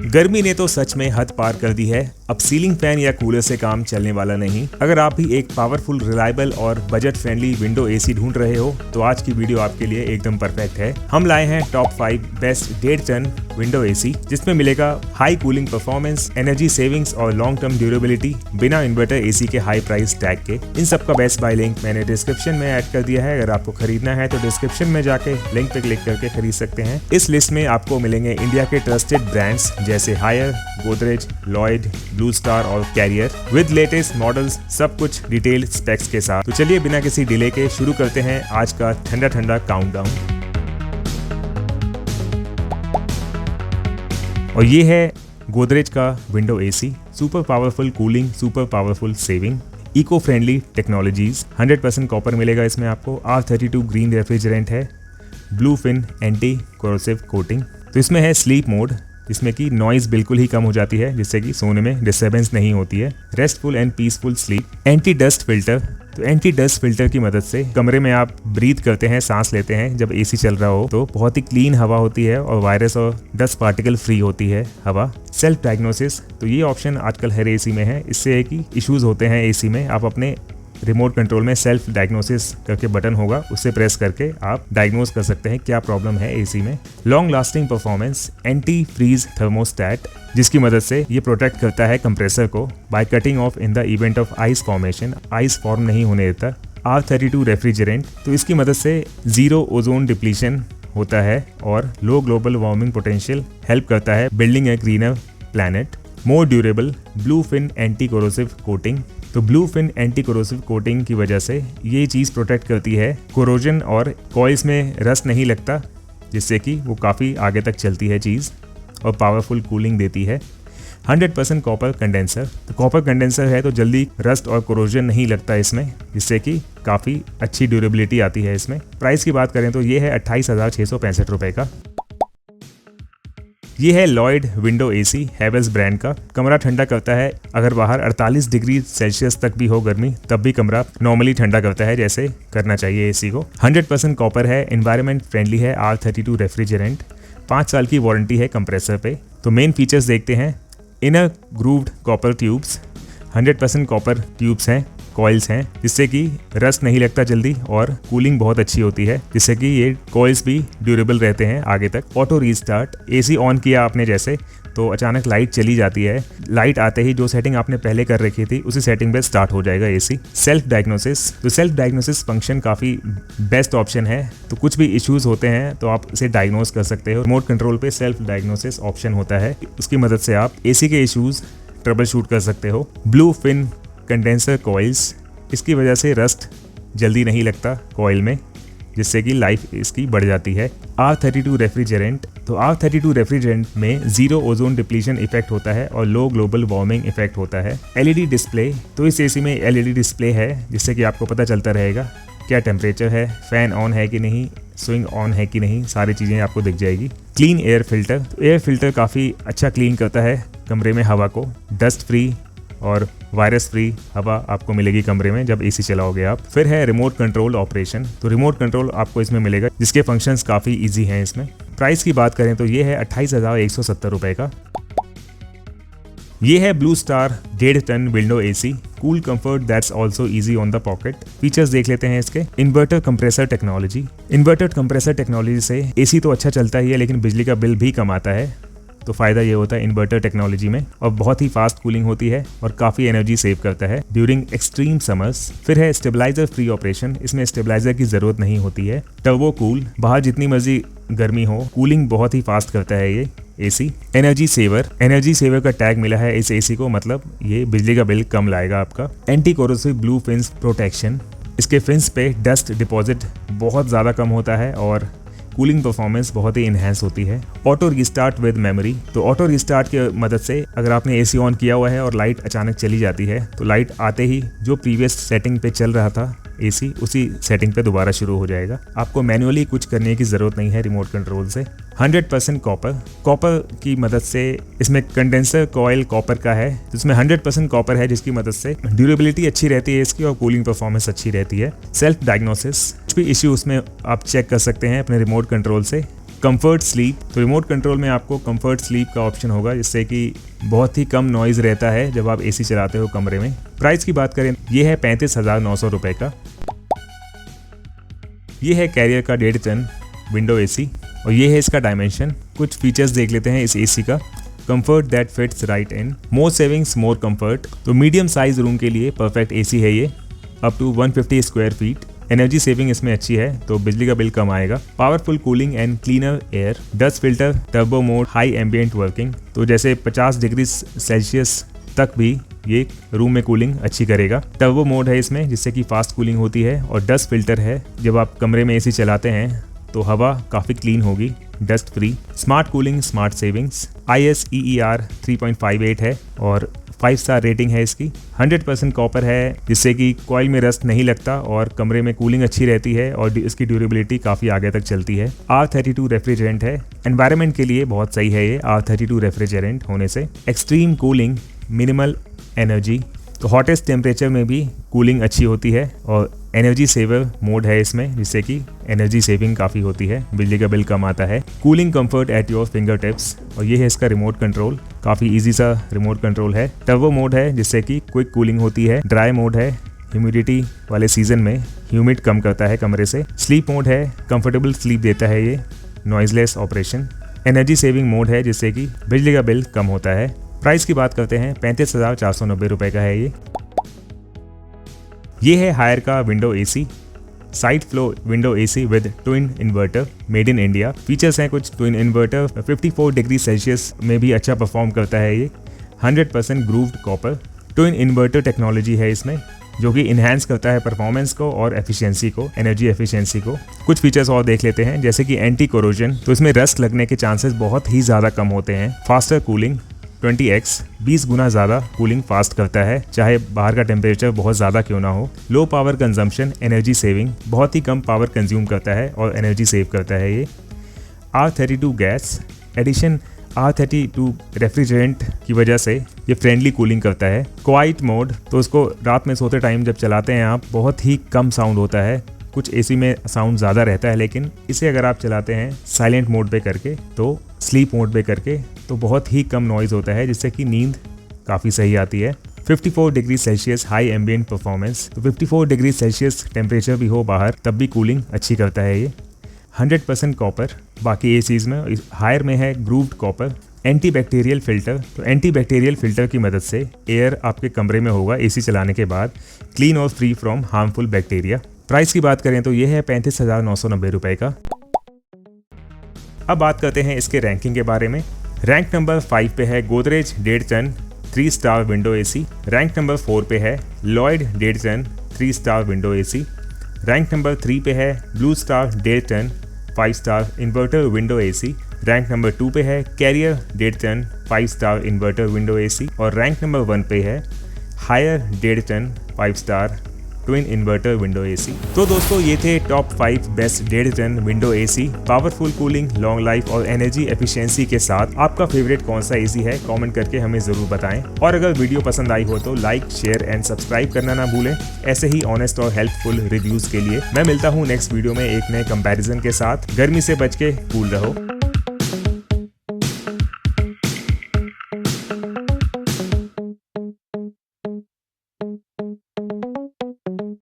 गर्मी ने तो सच में हद पार कर दी है। अब सीलिंग फैन या कूलर से काम चलने वाला नहीं। अगर आप भी एक पावरफुल, रिलायबल और बजट फ्रेंडली विंडो एसी ढूंढ रहे हो तो आज की वीडियो आपके लिए एकदम परफेक्ट है। हम लाए हैं top 5 best 1.5 ton window AC, जिसमें मिलेगा high cooling performance, energy savings और लॉन्ग टर्म ड्यूरेबिलिटी बिना इन्वर्टर एसी के हाई प्राइस टैग के। इन सब का बेस्ट बाय लिंक मैंने डिस्क्रिप्शन में ऐड कर दिया है। अगर आपको खरीदना है तो डिस्क्रिप्शन में जाके लिंक पे क्लिक करके खरीद सकते हैं। इस लिस्ट में आपको मिलेंगे इंडिया के ट्रस्टेड ब्रांड्स जैसे हायर, गोदरेज, लॉयड, ब्लू स्टार और कैरियर विद लेटेस्ट मॉडल्स, सब कुछ डिटेल्ड स्पेक्स के साथ। तो चलिए बिना किसी डिले के शुरू करते हैं आज का ठंडा ठंडा काउंटडाउन। और ये है गोदरेज का window AC. Super powerful cooling, super powerful saving, eco friendly technologies, 100% copper मिलेगा इसमें आपको। R32 ग्रीन रेफ्रिजरेंट है, blue fin anti corrosive coating. तो इसमें है स्लीप मोड, जिसमें कि नॉइज बिल्कुल ही कम हो जाती है, जिससे कि सोने में डिस्टर्बेंस नहीं होती है। Restful and peaceful sleep. Anti dust filter, तो एंटी डस्ट फिल्टर की मदद से कमरे में आप ब्रीथ करते हैं, सांस लेते हैं जब एसी चल रहा हो, तो बहुत ही क्लीन हवा होती है और वायरस और डस्ट पार्टिकल फ्री होती है हवा। सेल्फ डायग्नोसिस, तो ये ऑप्शन आजकल हर एसी में है। इससे एक ही इश्यूज होते हैं एसी में, आप अपने रिमोट कंट्रोल में सेल्फ डायग्नोसिस करके बटन होगा, उससे प्रेस करके आप डायग्नोस कर सकते हैं क्या प्रॉब्लम है एसी में। Long lasting performance, anti freeze thermostat, जिसकी मदद से ये प्रोटेक्ट करता है कंप्रेसर को by cutting off in the event of ice formation, ice form नहीं होने देता। R32 रेफ्रिजरेंट, तो इसकी मदद से जीरो ओजोन डिप्लीशन होता है और low global warming potential help करता है building a greener planet. More durable, blue fin anti corrosive coating, तो blue fin anti corrosive coating की वजह से ये चीज़ प्रोटेक्ट करती है कोरोजन और कॉइल्स में रस्ट नहीं लगता, जिससे कि वो काफ़ी आगे तक चलती है चीज़ और पावरफुल कूलिंग देती है। 100% कॉपर कंडेंसर, तो कॉपर कंडेंसर है तो जल्दी रस्ट और कोरोजन नहीं लगता इसमें, जिससे कि काफ़ी अच्छी ड्यूरेबिलिटी आती है इसमें। प्राइस की बात करें तो ये है 28,665 रुपये का। ये है Lloyd window AC, Havells brand का। कमरा ठंडा करता है, अगर बाहर 48 डिग्री सेल्सियस तक भी हो गर्मी, तब भी कमरा नॉर्मली ठंडा करता है जैसे करना चाहिए एसी को। 100% कॉपर है, एनवायरनमेंट फ्रेंडली है। R32 रेफ्रिजरेंट, 5 साल की वारंटी है कंप्रेसर पे। तो मेन फीचर्स देखते हैं। Inner grooved copper tubes, 100% copper tubes हैं, कॉइल्स हैं, जिससे कि रस्ट नहीं लगता जल्दी और कूलिंग बहुत अच्छी होती है, जिससे कि ये कॉइल्स भी ड्यूरेबल रहते हैं आगे तक। ऑटो रीस्टार्ट, एसी ऑन किया आपने जैसे तो अचानक लाइट चली जाती है, लाइट आते ही जो सेटिंग आपने पहले कर रखी थी उसी सेटिंग पे स्टार्ट हो जाएगा एसी। सेल्फ डायग्नोसिस, तो सेल्फ डायग्नोसिस फंक्शन काफ़ी बेस्ट ऑप्शन है। तो कुछ भी इश्यूज होते हैं तो आप इसे डायग्नोस कर सकते हो। रिमोट कंट्रोल पे सेल्फ डायग्नोसिस ऑप्शन होता है, उसकी मदद से आप एसी के इश्यूज ट्रबल शूट कर सकते हो। ब्लू फिन कंडेंसर कॉइल्स, इसकी वजह से रस्ट जल्दी नहीं लगता कॉइल में, जिससे कि लाइफ इसकी बढ़ जाती है। R32 रेफ्रिजरेंट, तो R32 रेफ्रिजरेंट में जीरो ओजोन डिप्लीशन इफेक्ट होता है और लो ग्लोबल वार्मिंग इफेक्ट होता है। LED डिस्प्ले, तो इस एसी में LED डिस्प्ले है, जिससे कि आपको पता चलता रहेगा क्या टेम्परेचर है, फैन ऑन है कि नहीं, स्विंग ऑन है कि नहीं, सारी चीज़ें आपको दिख जाएगी। क्लीन एयर फिल्टर, तो एयर फिल्टर काफ़ी अच्छा क्लीन करता है कमरे में हवा को। डस्ट फ्री और वायरस फ्री हवा आपको मिलेगी कमरे में जब एसी चलाओगे आप। फिर है रिमोट कंट्रोल ऑपरेशन, तो रिमोट कंट्रोल आपको इसमें मिलेगा, जिसके फंक्शंस काफ़ी इजी हैं इसमें। प्राइस की बात करें तो ये है 28,170 रुपये का। ये है Blue Star 1.5 ton window AC, cool comfort that's also easy on the pocket. Features देख लेते हैं इसके। Inverter compressor technology, inverter compressor technology से एसी तो अच्छा चलता ही है, लेकिन बिजली का बिल भी कम आता है। तो फ़ायदा ये होता है इन्वर्टर टेक्नोलॉजी में, और बहुत ही फास्ट कूलिंग होती है और काफ़ी एनर्जी सेव करता है ड्यूरिंग एक्सट्रीम समर्स। फिर है स्टेबलाइजर फ्री ऑपरेशन, इसमें स्टेबलाइजर की ज़रूरत नहीं होती है। टर्बो कूल, बाहर जितनी मर्जी गर्मी हो कूलिंग बहुत ही फास्ट करता है ये AC. Energy saver, energy saver का टैग मिला है इस एसी को, मतलब ये बिजली का बिल कम लाएगा आपका। Anti corrosive blue fins protection, इसके फिन्स पे डस्ट डिपॉजिट बहुत ज़्यादा कम होता है और कूलिंग परफॉर्मेंस बहुत ही इन्हेंस होती है। ऑटो रीस्टार्ट विद मेमोरी, तो ऑटो रीस्टार्ट की मदद से अगर आपने एसी ऑन किया हुआ है और लाइट अचानक चली जाती है तो लाइट आते ही जो प्रीवियस सेटिंग पे चल रहा था एसी, उसी सेटिंग पे दोबारा शुरू हो जाएगा। आपको मैन्युअली कुछ करने की ज़रूरत नहीं है रिमोट कंट्रोल से। 100% कॉपर, कॉपर की मदद से इसमें कंडेंसर कॉइल कॉपर का है, जिसमें 100% कॉपर है, जिसकी मदद से ड्यूरेबिलिटी अच्छी रहती है इसकी और कूलिंग परफॉर्मेंस अच्छी रहती है। सेल्फ डायग्नोसिस, कुछ भी इश्यू उसमें आप चेक कर सकते हैं अपने रिमोट कंट्रोल से। कंफर्ट स्लीप, तो रिमोट कंट्रोल में आपको कंफर्ट स्लीप का ऑप्शन होगा, जिससे कि बहुत ही कम नॉइज़ रहता है जब आप एसी चलाते हो कमरे में। प्राइस की बात करें, ये है 35,900 रुपये का। ये है कैरियर का 1.5 टन विंडो एसी और ये है इसका डायमेंशन। कुछ फीचर्स देख लेते हैं इस एसी का। Comfort that fits right in, more savings more comfort, तो मीडियम साइज रूम के लिए परफेक्ट एसी है ये, up to 150 square feet. Energy saving इसमें अच्छी है, तो बिजली का बिल कम आएगा। Powerful cooling and cleaner air, dust filter, turbo mode, high ambient working, तो जैसे 50 डिग्री सेल्सियस तक भी ये रूम में कूलिंग अच्छी करेगा। टर्बो मोड है इसमें, जिससे कि फास्ट कूलिंग होती है। और डस्ट फिल्टर है, जब आप कमरे में एसी चलाते हैं तो हवा काफ़ी क्लीन होगी, dust free. Smart cooling, smart savings, ISEER 3.58 है और 5 स्टार रेटिंग है इसकी। 100% कॉपर है, जिससे कि कॉइल में रस्ट नहीं लगता और कमरे में कूलिंग अच्छी रहती है और इसकी ड्यूरेबिलिटी काफ़ी आगे तक चलती है। R32 रेफ्रिजरेंट है, एनवायरनमेंट के लिए बहुत सही है ये R32 रेफ्रिजरेंट होने से। एक्सट्रीम कूलिंग, मिनिमल एनर्जी, तो हॉटेस्ट टेम्परेचर में भी कूलिंग अच्छी होती है। और एनर्जी सेवर मोड है इसमें, जिससे कि एनर्जी सेविंग काफ़ी होती है, बिजली का बिल कम आता है। Cooling comfort at your finger tips, और ये है इसका रिमोट कंट्रोल, काफ़ी इजी सा रिमोट कंट्रोल है। टर्बो मोड है, जिससे कि क्विक कूलिंग होती है। ड्राई मोड है, ह्यूमिडिटी वाले सीजन में ह्यूमिड कम करता है कमरे से। स्लीप मोड है, कंफर्टेबल स्लीप देता है ये, noiseless operation. Energy saving mode है, जिससे कि बिजली का बिल कम होता है। प्राइस की बात करते हैं, 35,490 रुपये का है ये है हायर का window AC, side flow window AC with twin inverter, made in India. Features हैं कुछ, ट्विन इन्वर्टर, 54 डिग्री सेल्सियस में भी अच्छा परफॉर्म करता है ये। 100% grooved copper, twin inverter technology है इसमें, जो कि इन्हांस करता है परफॉर्मेंस को और एफिशिएंसी को, एनर्जी एफिशिएंसी को। कुछ फीचर्स और देख लेते हैं, जैसे कि एंटी कोरोजन, तो इसमें रस्ट लगने के चांसेस बहुत ही ज़्यादा कम होते हैं। फास्टर कूलिंग 20x, 20 गुना ज़्यादा कूलिंग फास्ट करता है, चाहे बाहर का टेम्परेचर बहुत ज़्यादा क्यों ना हो। Low power consumption, energy saving, बहुत ही कम पावर कंज्यूम करता है और एनर्जी सेव करता है ये। R32 gas addition, R32 refrigerant की वजह से ये फ्रेंडली कूलिंग करता है। क्वाइट मोड, तो उसको रात में सोते टाइम जब चलाते हैं आप, बहुत ही कम साउंड होता है। कुछ एसी में साउंड ज़्यादा रहता है, लेकिन इसे अगर आप चलाते हैं साइलेंट मोड पे करके, तो स्लीप मोड पे करके, तो बहुत ही कम नॉइज़ होता है, जिससे कि नींद काफ़ी सही आती है। 54 degree Celsius high ambient performance, तो 54 डिग्री सेल्सियस टेम्परेचर भी हो बाहर, तब भी कूलिंग अच्छी करता है ये। 100% कॉपर, बाकी एसीज में हायर में है grooved copper. Anti bacterial filter, तो एंटी बैक्टीरियल फिल्टर की मदद से एयर आपके कमरे में होगा एसी चलाने के बाद, क्लीन और free from harmful bacteria. Price की बात करें तो ये है 35,990 रुपये का। अब बात करते हैं इसके रैंकिंग के बारे में। रैंक नंबर 5 पे है Godrej 1.5 ton 3 star window AC. Rank number 4 पे है Lloyd 1.5 ton 3 star window AC. Rank number 3 पे है Blue Star 1.5 ton 5 star inverter window AC. Rank number 2 पे है Carrier 1.5 ton 5 star inverter window AC. और रैंक नंबर 1 पे है Haier 1.5 ton 5 star twin inverter window AC. तो दोस्तों, ये थे top 5 best 1.5 ton window AC, powerful cooling, long life और एनर्जी एफिशिएंसी के साथ। आपका फेवरेट कौन सा एसी है, कमेंट करके हमें जरूर बताएं। और अगर वीडियो पसंद आई हो तो लाइक, शेयर एंड सब्सक्राइब करना ना भूलें। ऐसे ही ऑनेस्ट और हेल्पफुल रिव्यूज के लिए मैं मिलता हूँ नेक्स्ट वीडियो में एक नए कंपैरिजन के साथ। गर्मी से बच के कूल रहो।